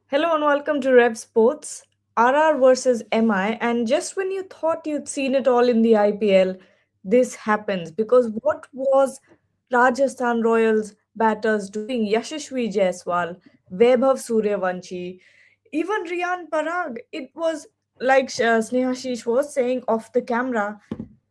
Hello and welcome to Rev Sports. RR versus MI, and just when you thought you'd seen it all in the IPL, this happens because what was Rajasthan Royals batters doing? Yashasvi Jaiswal, Vaibhav Suryavanshi, even Riyan Parag. It was like Snehashish was saying off the camera,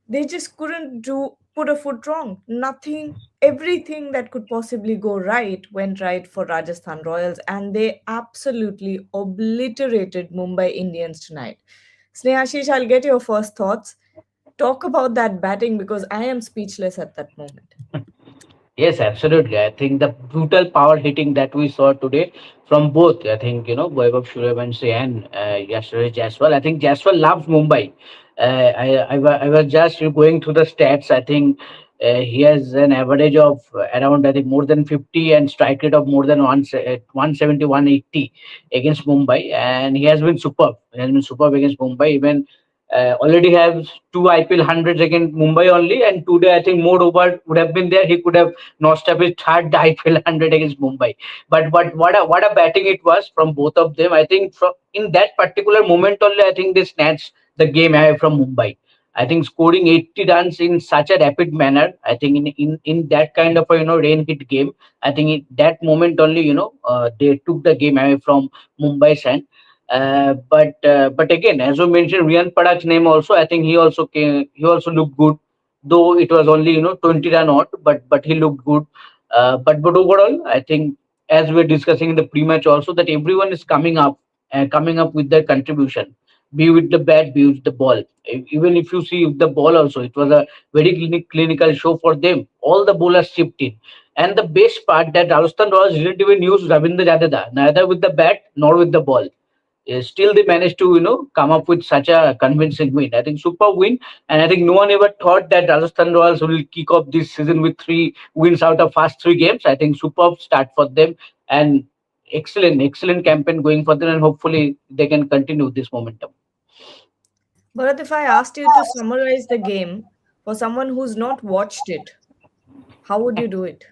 they just couldn't do put a foot wrong. Nothing, everything that could possibly go right went right for Rajasthan Royals, and they absolutely obliterated Mumbai Indians tonight. Snehashish, I'll get your first thoughts. Talk about that batting because I am speechless at that moment. Yes, absolutely. I think the brutal power hitting that we saw today from both, I think, Vaibhav Suryavanshi and yesterday Jaiswal. I think Jaiswal loves Mumbai. I was just going through the stats. I think he has an average of around, I think, more than 50 and strike rate of more than 170, 180 against Mumbai. And he has been superb. He has been superb against Mumbai. Even already has two IPL hundreds against Mumbai only. And today, I think more over would have been there. He could have notched up his third IPL 100 against Mumbai. But what a batting it was from both of them. I think from in that particular moment only, I think they snatched the game away from Mumbai. I think scoring 80 runs in such a rapid manner. I think in that kind of a rain hit game. I think that moment only they took the game away from Mumbai's hand. But again, as you mentioned, Riyan Padak's name also. I think he also came. He also looked good, though it was only 20 run out. But he looked good. But overall, I think as we are discussing in the pre-match also that everyone is coming up with their contribution, be with the bat, be with the ball. Even if you see the ball also, it was a very clinical show for them. All the bowlers chipped in. And the best part that Rajasthan Royals didn't even use Ravindra Jadeda, neither with the bat nor with the ball. Still they managed to come up with such a convincing win. I think super win, and I think no one ever thought that Rajasthan Royals will kick off this season with three wins out of first three games. I think superb start for them, and excellent campaign going for them, and hopefully they can continue this momentum. Bharat, if I asked you to summarize the game for someone who's not watched it, how would you do it?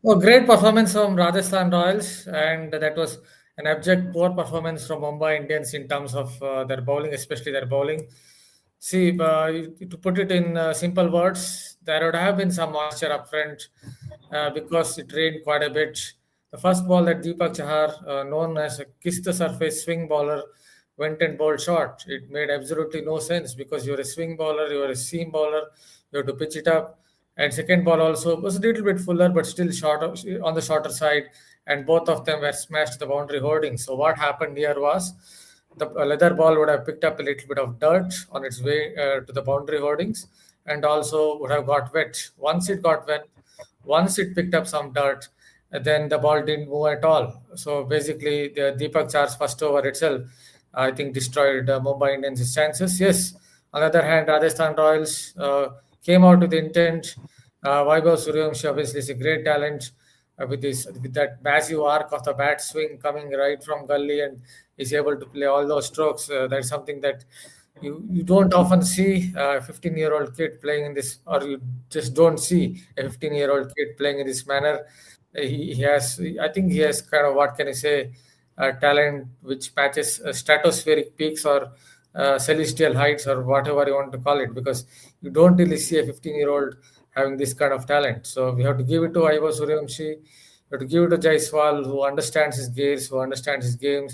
Oh, great performance from Rajasthan Royals, and that was an abject poor performance from Mumbai Indians in terms of their bowling, especially their bowling. See, to put it in simple words, there would have been some moisture up front because it rained quite a bit. The first ball that Deepak Chahar, known as a kiss the surface swing bowler, went and bowled short. It made absolutely no sense because you're a swing bowler, you're a seam bowler, you have to pitch it up. And second ball also was a little bit fuller, but still short on the shorter side. And both of them were smashed to the boundary hoarding. So what happened here was the leather ball would have picked up a little bit of dirt on its way to the boundary hoardings, and also would have got wet. Once it got wet, once it picked up some dirt, then the ball didn't move at all. So basically, the Deepak Char's first over itself, I think, destroyed Mumbai Indians' chances. Yes, on the other hand, Rajasthan Royals came out with intent. Vaibhav Suryavanshi obviously is a great talent with that massive arc of the bat swing coming right from gully, and is able to play all those strokes. That's something that you don't often see a 15-year-old kid playing in this, or you just don't see a 15-year-old kid playing in this manner. He has, I think, he has kind of, what can I say, talent which matches stratospheric peaks or celestial heights or whatever you want to call it, because you don't really see a 15-year-old having this kind of talent. So we have to give it to Ivo Suryavanshi. We have to give it to Jaiswal, who understands his gears, who understands his game.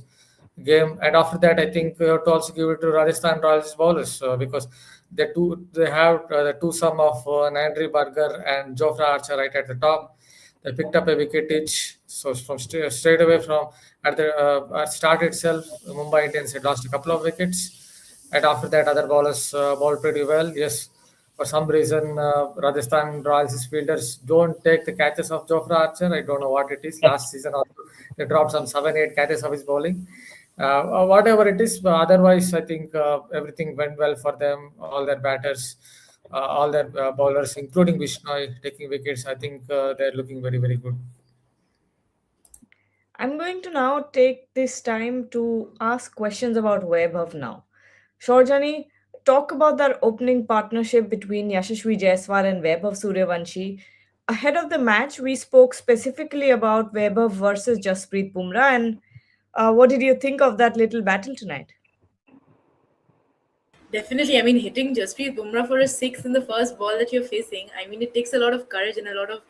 And after that, I think we have to also give it to Rajasthan Royals bowlers, because they have the two sum of Nandri Burger and Jofra Archer right at the top. They picked up a wicket each. So from straight away from at the start itself, Mumbai Indians had lost a couple of wickets, and after that, other bowlers bowled pretty well. Yes, for some reason, Rajasthan Royals fielders don't take the catches of Jofra Archer. I don't know what it is. Last season, also, they dropped some 7, 8 catches of his bowling. Whatever it is, but otherwise, I think everything went well for them. All their batters, all their bowlers, including Bishnoi, taking wickets. I think they're looking very, very good. I'm going to now take this time to ask questions about Vaibhav now. Shorjani, talk about that opening partnership between Yashasvi Jaiswal and Vaibhav Suryavanshi. Ahead of the match, we spoke specifically about Vaibhav versus Jasprit Bumrah, and What did you think of that little battle tonight? Definitely, I mean, hitting Jasprit Bumrah for a six in the first ball that you're facing, I mean, it takes a lot of courage and a lot of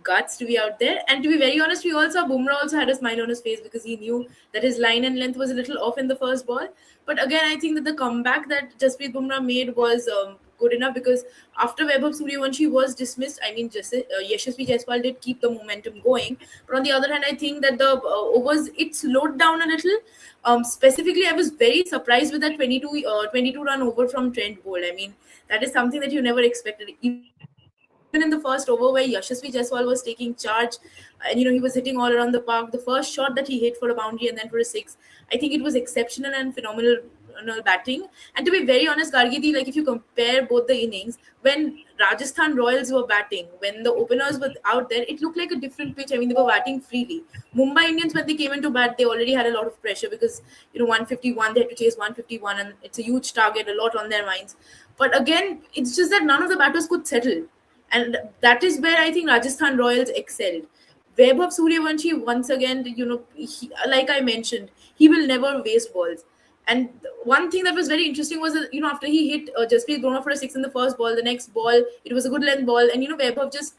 guts to be out there. And to be very honest, we all saw Bumrah also had a smile on his face because he knew that his line and length was a little off in the first ball. But again, I think that the comeback that Jasprit Bumrah made was good enough because after Vaibhav Suryavanshi was dismissed, I mean, Yashasvi Jaiswal did keep the momentum going. But on the other hand, I think that the overs, it slowed down a little. Specifically, I was very surprised with that 22 run over from Trent Bolt. I mean, that is something that you never expected. Even in the first over where Yashasvi Jaiswal was taking charge, and he was hitting all around the park. The first shot that he hit for a boundary and then for a six, I think it was exceptional and phenomenal batting. And to be very honest, Gargidi, like if you compare both the innings, when Rajasthan Royals were batting, when the openers were out there, it looked like a different pitch. I mean, they were batting freely. Mumbai Indians, when they came into bat, they already had a lot of pressure because 151, they had to chase 151, and it's a huge target, a lot on their minds. But again, it's just that none of the batters could settle, and that is where I think Rajasthan Royals excelled. Vaibhav Suryavanshi, once again, like I mentioned, he will never waste balls. And one thing that was very interesting was that, after he hit Jasprit Bumrah for a six in the first ball, the next ball, it was a good length ball, and, Vaibhav just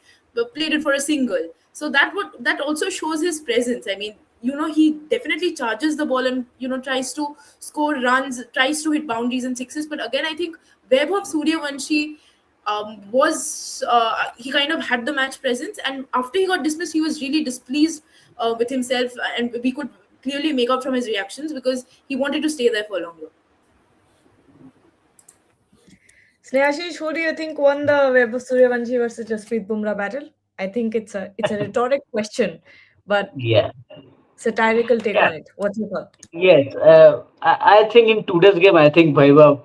played it for a single. So that also shows his presence. I mean, he definitely charges the ball and, tries to score runs, tries to hit boundaries and sixes. But again, I think Vaibhav Suryavanshi was he kind of had the match presence, and after he got dismissed, he was really displeased with himself, and we could clearly make out from his reactions because he wanted to stay there for longer. Snehashish, who do you think won the Vaibhav Suryavanshi versus Jasprit Bumrah battle? I think it's a rhetoric question, but Yeah. satirical take Yeah. on it. What's your thought? Yes, I think in today's game, I think Vaibhav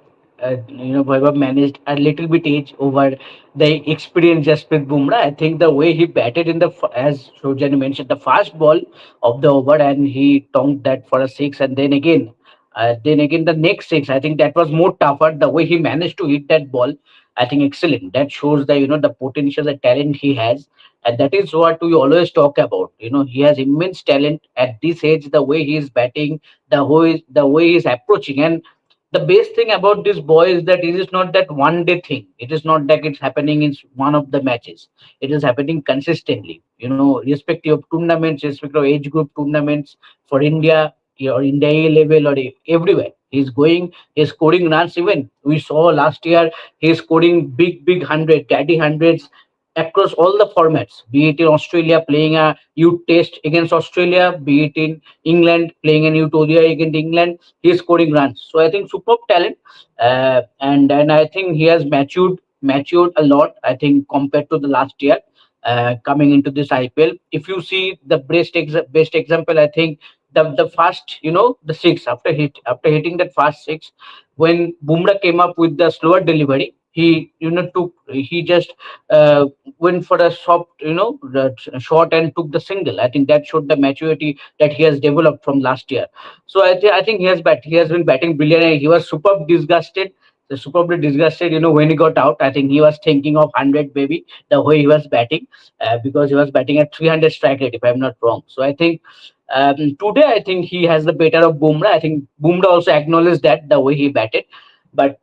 managed a little bit edge over the experienced Jasprit Bumrah. I think the way he batted as Shojani mentioned, the fast ball of the over, and he tonked that for a six, and then again the next six. I think that was more tougher. The way he managed to hit that ball, I think excellent. That shows the potential, the talent he has, and that is what we always talk about. He has immense talent at this age. The way he is batting, the way he is approaching, and the best thing about this boy is that it is not that one day thing. It is not that it's happening in one of the matches. It is happening consistently. Respective of tournaments, respective of age group tournaments for India, or India A level, or everywhere. He's scoring runs. Even we saw last year, he's scoring big hundred, daddy hundreds across all the formats, be it in Australia playing a youth test against Australia, be it in England playing a youth ODI against England, he's scoring runs. So I think superb talent, and I think he has matured a lot. I think compared to the last year, coming into this IPL. If you see the best example, I think the first, the six after hitting that fast six, when Bumrah came up with the slower delivery, he just went for a soft, shot and took the single. I think that showed the maturity that he has developed from last year. So I think he has been batting brilliant. And he was superbly disgusted, when he got out. I think he was thinking of 100 maybe, the way he was batting, because he was batting at 300 strike rate, if I'm not wrong. So I think today, I think he has the better of Bumrah. I think Bumrah also acknowledged that the way he batted, but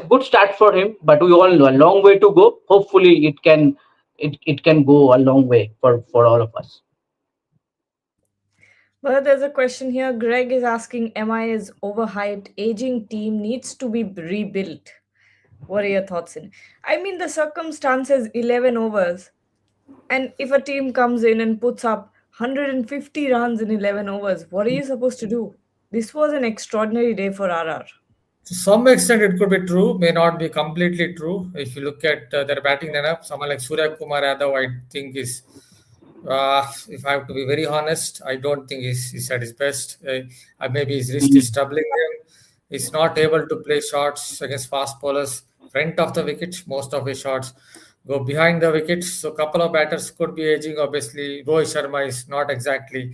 good start for him. But we all know a long way to go. Hopefully, it can go a long way for all of us. Well, there's a question here. Greg is asking, "MI is overhyped. Aging team needs to be rebuilt." What are your thoughts in? I mean, the circumstances 11 overs, and if a team comes in and puts up 150 runs in 11 overs, what are you supposed to do? This was an extraordinary day for RR. To some extent, it could be true, may not be completely true. If you look at their batting lineup, someone like Surya Kumar Yadav, I think if I have to be very honest, I don't think he's at his best. Maybe his wrist is troubling him. He's not able to play shots against fast bowlers front of the wicket. Most of his shots go behind the wickets. So, couple of batters could be aging. Obviously, Rohit Sharma is not exactly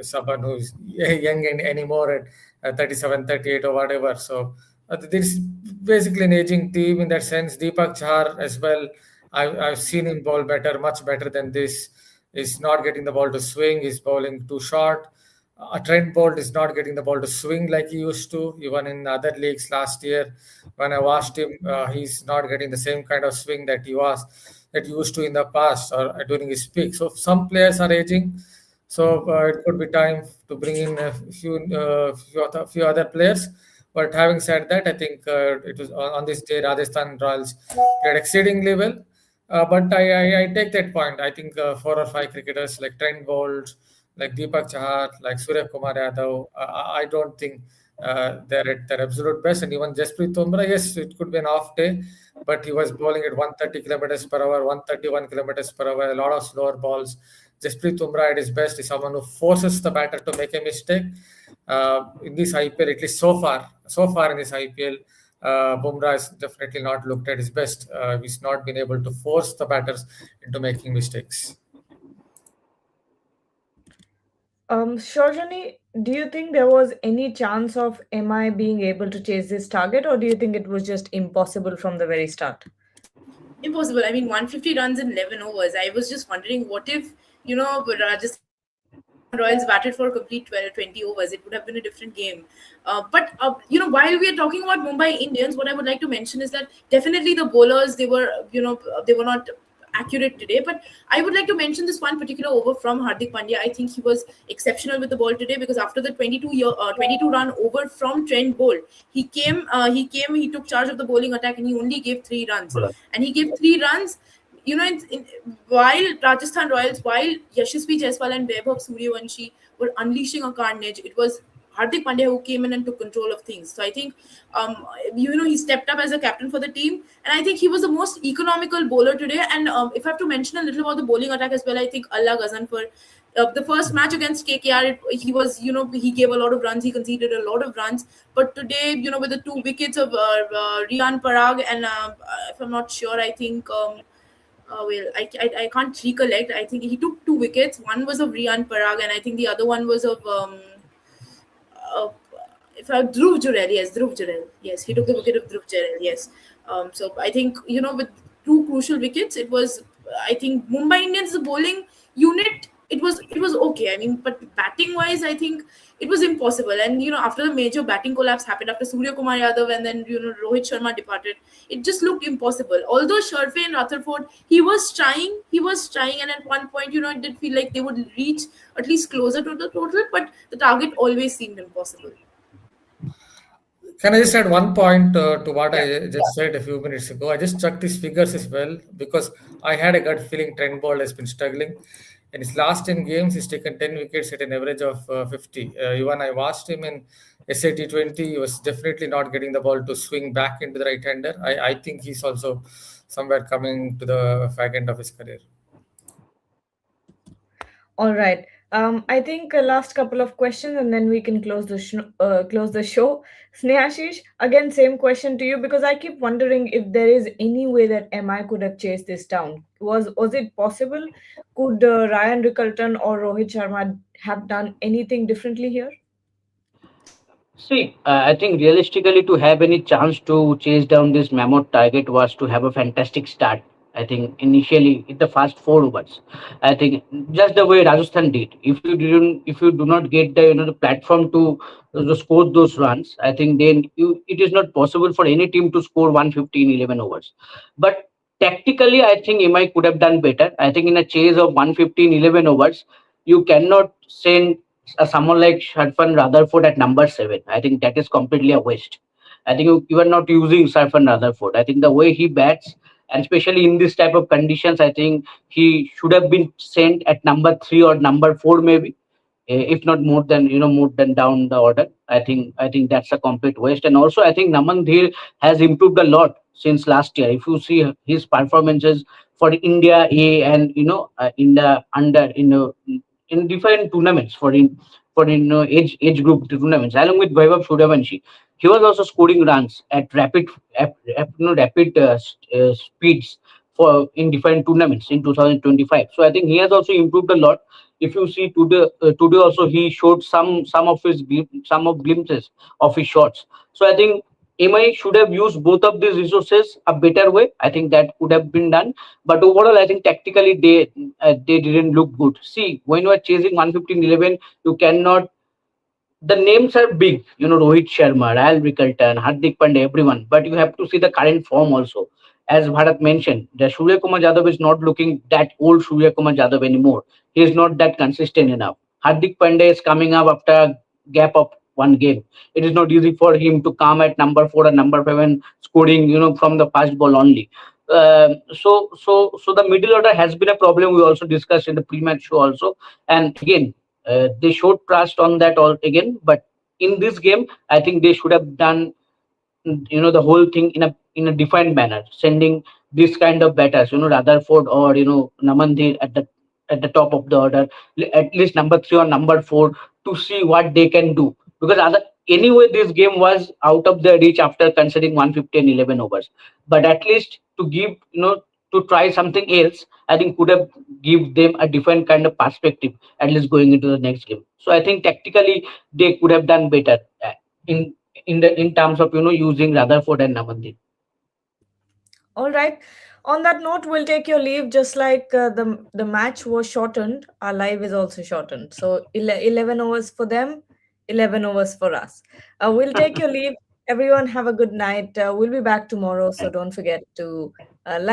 someone who's young anymore at 37, 38 or whatever. So, this is basically an aging team in that sense. Deepak Chahar as well. I've seen him bowl better, much better than this. He's not getting the ball to swing. He's bowling too short. Trent Bolt is not getting the ball to swing like he used to. Even in other leagues last year, when I watched him, he's not getting the same kind of swing that he used to in the past or during his peak. So some players are aging. So it could be time to bring in a few other players. But having said that, I think it was on this day Rajasthan Royals played exceedingly well. But I take that point. I think four or five cricketers like Trent Bolt, like Deepak Chahar, like Surya Kumar Yadav, I don't think they're at their absolute best. And even Jasprit Bumrah, yes, it could be an off day, but he was bowling at 130 kilometers per hour, 131 kilometers per hour, a lot of slower balls. Jasprit Bumrah at his best is someone who forces the batter to make a mistake. In this IPL, at least so far in this IPL, Bumrah has definitely not looked at his best. He's not been able to force the batters into making mistakes. Shorjani, do you think there was any chance of MI being able to chase this target, or do you think it was just impossible from the very start? Impossible. I mean, 150 runs in 11 overs. I was just wondering, what if, Rajasthan Royals batted for a complete 12, 20 overs? It would have been a different game. But while we are talking about Mumbai Indians, what I would like to mention is that definitely the bowlers, they were not accurate today. But I would like to mention this one particular over from Hardik Pandya. I think he was exceptional with the ball today, because after the 22 run over from Trent Bolt, he took charge of the bowling attack, and he only gave 3 runs. And he gave 3 runs. While Rajasthan Royals, while Yashasvi Jaiswal and Vaibhav Suryavanshi were unleashing a carnage, it was Hardik Pandya who came in and took control of things. So I think, he stepped up as a captain for the team, and I think he was the most economical bowler today. And if I have to mention a little about the bowling attack as well, I think Allah Ghazan for the first match against KKR, he was, he gave a lot of runs, he conceded a lot of runs. But today, with the 2 wickets of Rian Parag and if I'm not sure, I think. I can't recollect. I think he took 2 wickets. One was of Rian Parag, and I think the other one was of uh, if I Dhruv Jurel. Yes, Dhruv Jurel. Yes, he took the wicket of Dhruv Jurel. Yes. So I think, with 2 crucial wickets, it was. I think Mumbai Indians, the bowling unit, it was okay. I mean, but batting wise, I think it was impossible. And after the major batting collapse happened, after Surya Kumar Yadav and then Rohit Sharma departed, it just looked impossible. Although Sharfe and Rutherford, he was trying, and at one point, it did feel like they would reach at least closer to the total, but the target always seemed impossible. Can I just add one point to what Yeah. I just said a few minutes ago? I just checked his figures as well, because I had a gut feeling Trent Bolt has been struggling. In his last 10 games, he's taken 10 wickets at an average of 50. Even I watched him in SA T20, he was definitely not getting the ball to swing back into the right hander. I think he's also somewhere coming to the fag end of his career. All right. I think last couple of questions, and then we can close the show. Snehashish, again, same question to you, because I keep wondering if there is any way that MI could have chased this down. Was it possible? Could Ryan Rickelton or Rohit Sharma have done anything differently here? See, I think realistically, to have any chance to chase down this mammoth target was to have a fantastic start. I think initially in the first 4 overs, I think just the way Rajasthan did. If you do not get the the platform to score those runs, I think then it is not possible for any team to score 150 in 11 overs. But tactically, I think MI could have done better. I think in a chase of 150 in 11 overs, you cannot send someone like Sharfan Rutherford at number 7. I think that is completely a waste. I think you are not using Sharfan Rutherford. I think the way he bats, and especially in this type of conditions, I think he should have been sent at number 3 or number 4 maybe, if not more than down the order. I think that's a complete waste. And also, I think Naman Dhir has improved a lot since last year. If you see his performances for India A, and in the under in different tournaments, for age group tournaments, along with Vaibhav Suryavanshi, he was also scoring runs at rapid speeds for in different tournaments in 2025. So I think he has also improved a lot. If you see today also, he showed some of glimpses of his shots. So I think MI should have used both of these resources a better way. I think that could have been done. But overall, I think tactically they didn't look good. See, when you are chasing 115-11, you cannot the names are big, Rohit Sharma, Ryan Rickelton, Hardik Pandya, everyone. But you have to see the current form also. As Bharat mentioned, the Surya Kumar Yadav is not looking that old Surya Kumar Yadav anymore. He is not that consistent enough. Hardik Pandya is coming up after a gap of one game. It is not easy for him to come at number 4 or number 5 and scoring, from the first ball only. So the middle order has been a problem. We also discussed in the pre-match show also, and again, they showed trust on that all again. But in this game, I think they should have done, the whole thing in a defined manner, sending this kind of batters, Rutherford or Namandir at the top of the order, at least number 3 or number 4, to see what they can do. Because anyway, this game was out of their reach after considering 150 and 11 overs. But at least to give, to try something else, I think could have give them a different kind of perspective, at least going into the next game. So I think tactically they could have done better, in in terms of using Rutherford and Namandir. All right. On that note, we'll take your leave. Just like the match was shortened, our live is also shortened. So 11 overs for them, 11 overs for us. We'll take your leave. Everyone, have a good night. We'll be back tomorrow, so don't forget to like.